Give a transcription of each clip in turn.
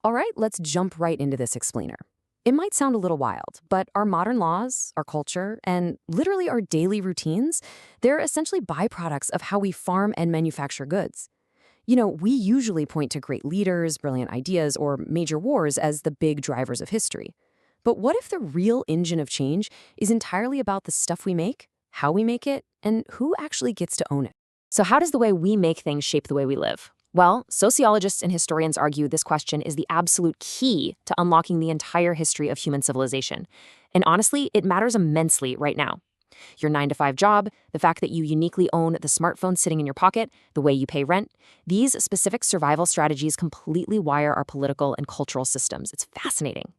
All right, let's jump right into this explainer. It might sound a little wild, but our modern laws, our culture, and literally our daily routines, they're essentially byproducts of how we farm and manufacture goods. We usually point to great leaders, brilliant ideas, or major wars as the big drivers of history. But what if the real engine of change is entirely about the stuff we make, how we make it, and who actually gets to own it? So how does the way we make things shape the way we live? Well, sociologists and historians argue this question is the absolute key to unlocking the entire history of human civilization. And honestly, it matters immensely right now. Your 9-to-5 job, the fact that you uniquely own the smartphone sitting in your pocket, the way you pay rent, these specific survival strategies completely wire our political and cultural systems. It's fascinating.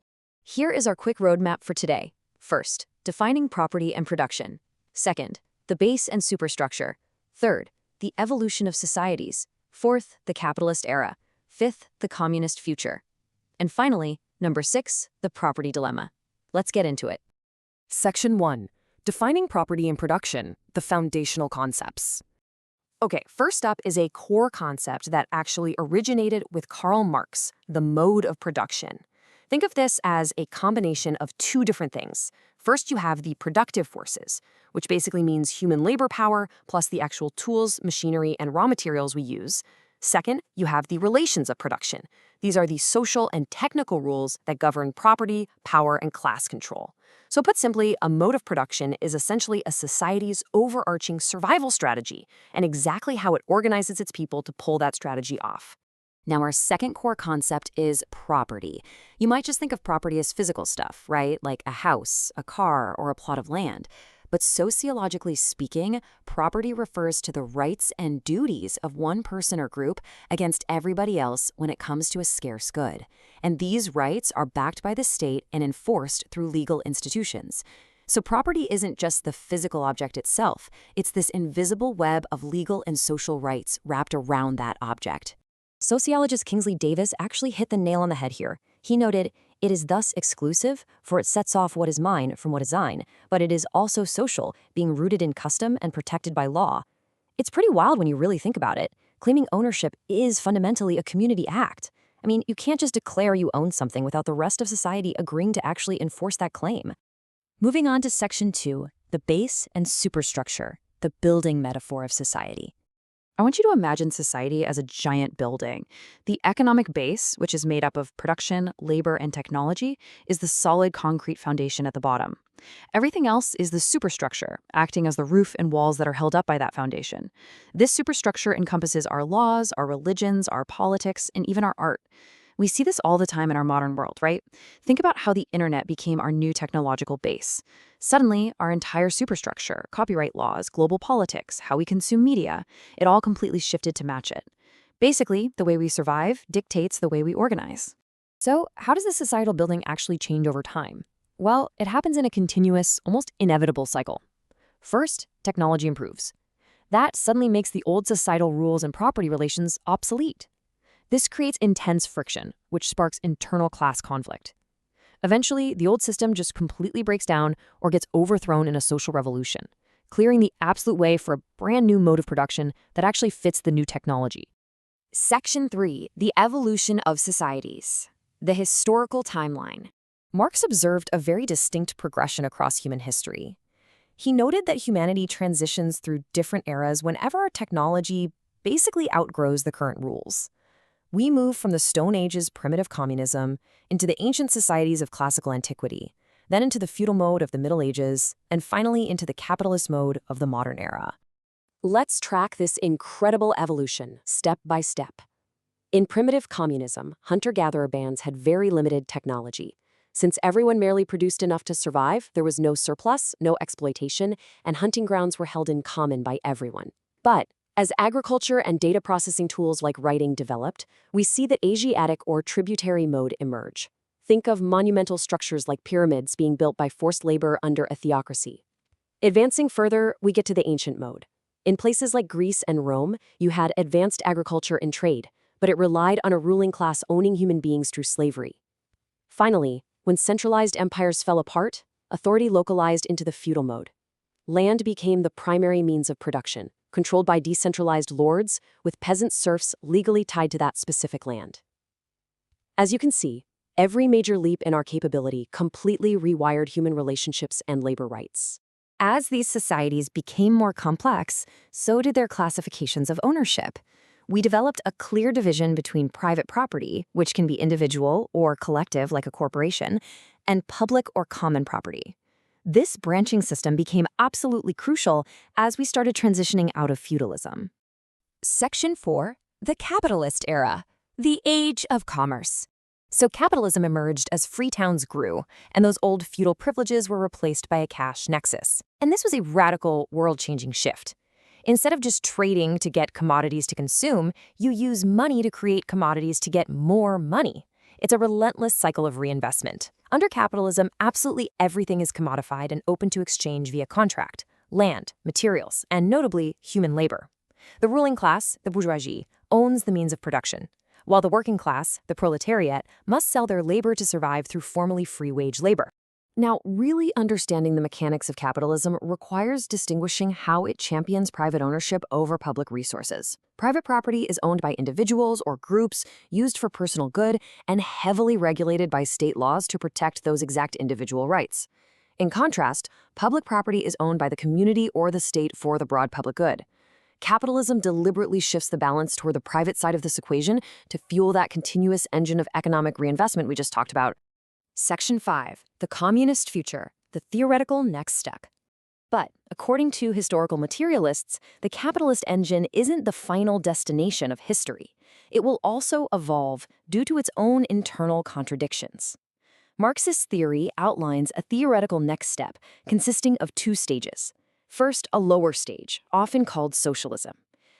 Here is our quick roadmap for today. First, defining property and production. Second, the base and superstructure. Third, the evolution of societies. Fourth, the capitalist era. Fifth, the communist future. And finally, number 6, the property dilemma. Let's get into it. Section 1. Defining property and production, the foundational concepts. Okay, first up is a core concept that actually originated with Karl Marx, the mode of production. Think of this as a combination of two different things. First, you have the productive forces, which basically means human labor power plus the actual tools, machinery, and raw materials we use. Second, you have the relations of production. These are the social and technical rules that govern property, power, and class control. So put simply, a mode of production is essentially a society's overarching survival strategy and exactly how it organizes its people to pull that strategy off. Now, our second core concept is property. You might just think of property as physical stuff, right? Like a house, a car, or a plot of land. But sociologically speaking, property refers to the rights and duties of one person or group against everybody else when it comes to a scarce good. And these rights are backed by the state and enforced through legal institutions. So property isn't just the physical object itself, it's this invisible web of legal and social rights wrapped around that object. Sociologist Kingsley Davis actually hit the nail on the head here. He noted, "It is thus exclusive, for it sets off what is mine from what is thine, but it is also social, being rooted in custom and protected by law." It's pretty wild when you really think about it. Claiming ownership is fundamentally a community act. I mean, you can't just declare you own something without the rest of society agreeing to actually enforce that claim. Moving on to Section 2, the base and superstructure, the building metaphor of society. I want you to imagine society as a giant building. The economic base, which is made up of production, labor, and technology, is the solid concrete foundation at the bottom. Everything else is the superstructure, acting as the roof and walls that are held up by that foundation. This superstructure encompasses our laws, our religions, our politics, and even our art. We see this all the time in our modern world, right? Think about how the internet became our new technological base. Suddenly, our entire superstructure, copyright laws, global politics, how we consume media, it all completely shifted to match it. Basically, the way we survive dictates the way we organize. So, how does this societal building actually change over time? Well, it happens in a continuous, almost inevitable cycle. First, technology improves. That suddenly makes the old societal rules and property relations obsolete. This creates intense friction, which sparks internal class conflict. Eventually, the old system just completely breaks down or gets overthrown in a social revolution, clearing the absolute way for a brand new mode of production that actually fits the new technology. Section 3, the evolution of societies. The historical timeline. Marx observed a very distinct progression across human history. He noted that humanity transitions through different eras whenever our technology basically outgrows the current rules. We move from the Stone Age's primitive communism into the ancient societies of classical antiquity, then into the feudal mode of the Middle Ages, and finally into the capitalist mode of the modern era. Let's track this incredible evolution step by step. In primitive communism, hunter-gatherer bands had very limited technology. Since everyone merely produced enough to survive, there was no surplus, no exploitation, and hunting grounds were held in common by everyone. But as agriculture and data processing tools like writing developed, we see the Asiatic or tributary mode emerge. Think of monumental structures like pyramids being built by forced labor under a theocracy. Advancing further, we get to the ancient mode. In places like Greece and Rome, you had advanced agriculture and trade, but it relied on a ruling class owning human beings through slavery. Finally, when centralized empires fell apart, authority localized into the feudal mode. Land became the primary means of production, controlled by decentralized lords, with peasant serfs legally tied to that specific land. As you can see, every major leap in our capability completely rewired human relationships and labor rights. As these societies became more complex, so did their classifications of ownership. We developed a clear division between private property, which can be individual or collective like a corporation, and public or common property. This branching system became absolutely crucial as we started transitioning out of feudalism. Section 4. The Capitalist Era. The Age of Commerce. So capitalism emerged as free towns grew, and those old feudal privileges were replaced by a cash nexus. And this was a radical, world-changing shift. Instead of just trading to get commodities to consume, you use money to create commodities to get more money. It's a relentless cycle of reinvestment. Under capitalism, absolutely everything is commodified and open to exchange via contract, land, materials, and notably, human labor. The ruling class, the bourgeoisie, owns the means of production, while the working class, the proletariat, must sell their labor to survive through formally free-wage labor. Now, really understanding the mechanics of capitalism requires distinguishing how it champions private ownership over public resources. Private property is owned by individuals or groups, used for personal good, and heavily regulated by state laws to protect those exact individual rights. In contrast, public property is owned by the community or the state for the broad public good. Capitalism deliberately shifts the balance toward the private side of this equation to fuel that continuous engine of economic reinvestment we just talked about. Section 5. The Communist Future. The Theoretical Next Step. But, according to historical materialists, the capitalist engine isn't the final destination of history. It will also evolve due to its own internal contradictions. Marxist theory outlines a theoretical next step consisting of two stages. First, a lower stage, often called socialism.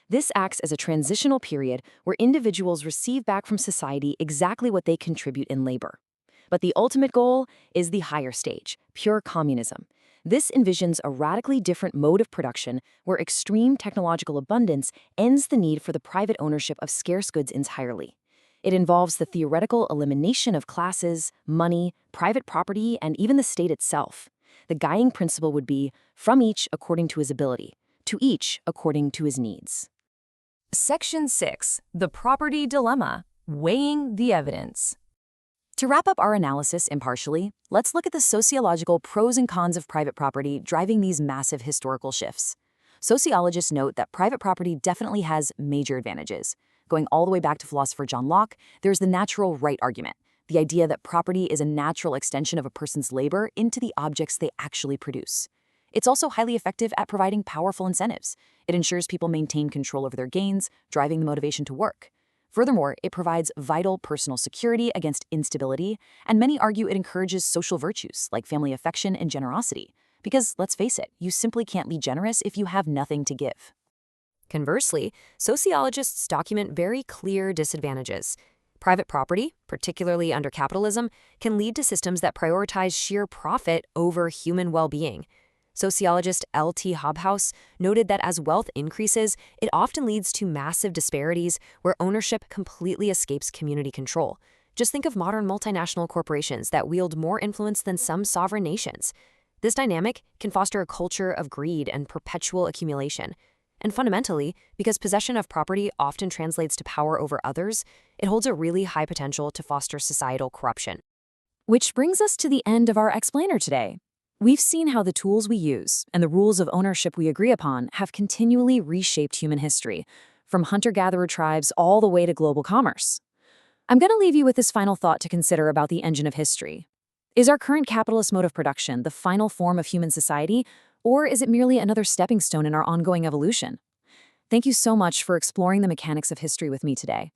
This acts as a transitional period where individuals receive back from society exactly what they contribute in labor. But the ultimate goal is the higher stage, pure communism. This envisions a radically different mode of production where extreme technological abundance ends the need for the private ownership of scarce goods entirely. It involves the theoretical elimination of classes, money, private property, and even the state itself. The guiding principle would be, from each according to his ability, to each according to his needs. Section 6. The Property Dilemma. Weighing the Evidence. To wrap up our analysis impartially, let's look at the sociological pros and cons of private property driving these massive historical shifts. Sociologists note that private property definitely has major advantages. Going all the way back to philosopher John Locke, there's the natural right argument, the idea that property is a natural extension of a person's labor into the objects they actually produce. It's also highly effective at providing powerful incentives. It ensures people maintain control over their gains, driving the motivation to work. Furthermore, it provides vital personal security against instability, and many argue it encourages social virtues like family affection and generosity. Because, let's face it, you simply can't be generous if you have nothing to give. Conversely, sociologists document very clear disadvantages. Private property, particularly under capitalism, can lead to systems that prioritize sheer profit over human well-being. Sociologist L.T. Hobhouse noted that as wealth increases, it often leads to massive disparities where ownership completely escapes community control. Just think of modern multinational corporations that wield more influence than some sovereign nations. This dynamic can foster a culture of greed and perpetual accumulation. And fundamentally, because possession of property often translates to power over others, it holds a really high potential to foster societal corruption. Which brings us to the end of our explainer today. We've seen how the tools we use and the rules of ownership we agree upon have continually reshaped human history, from hunter-gatherer tribes all the way to global commerce. I'm going to leave you with this final thought to consider about the engine of history. Is our current capitalist mode of production the final form of human society, or is it merely another stepping stone in our ongoing evolution? Thank you so much for exploring the mechanics of history with me today.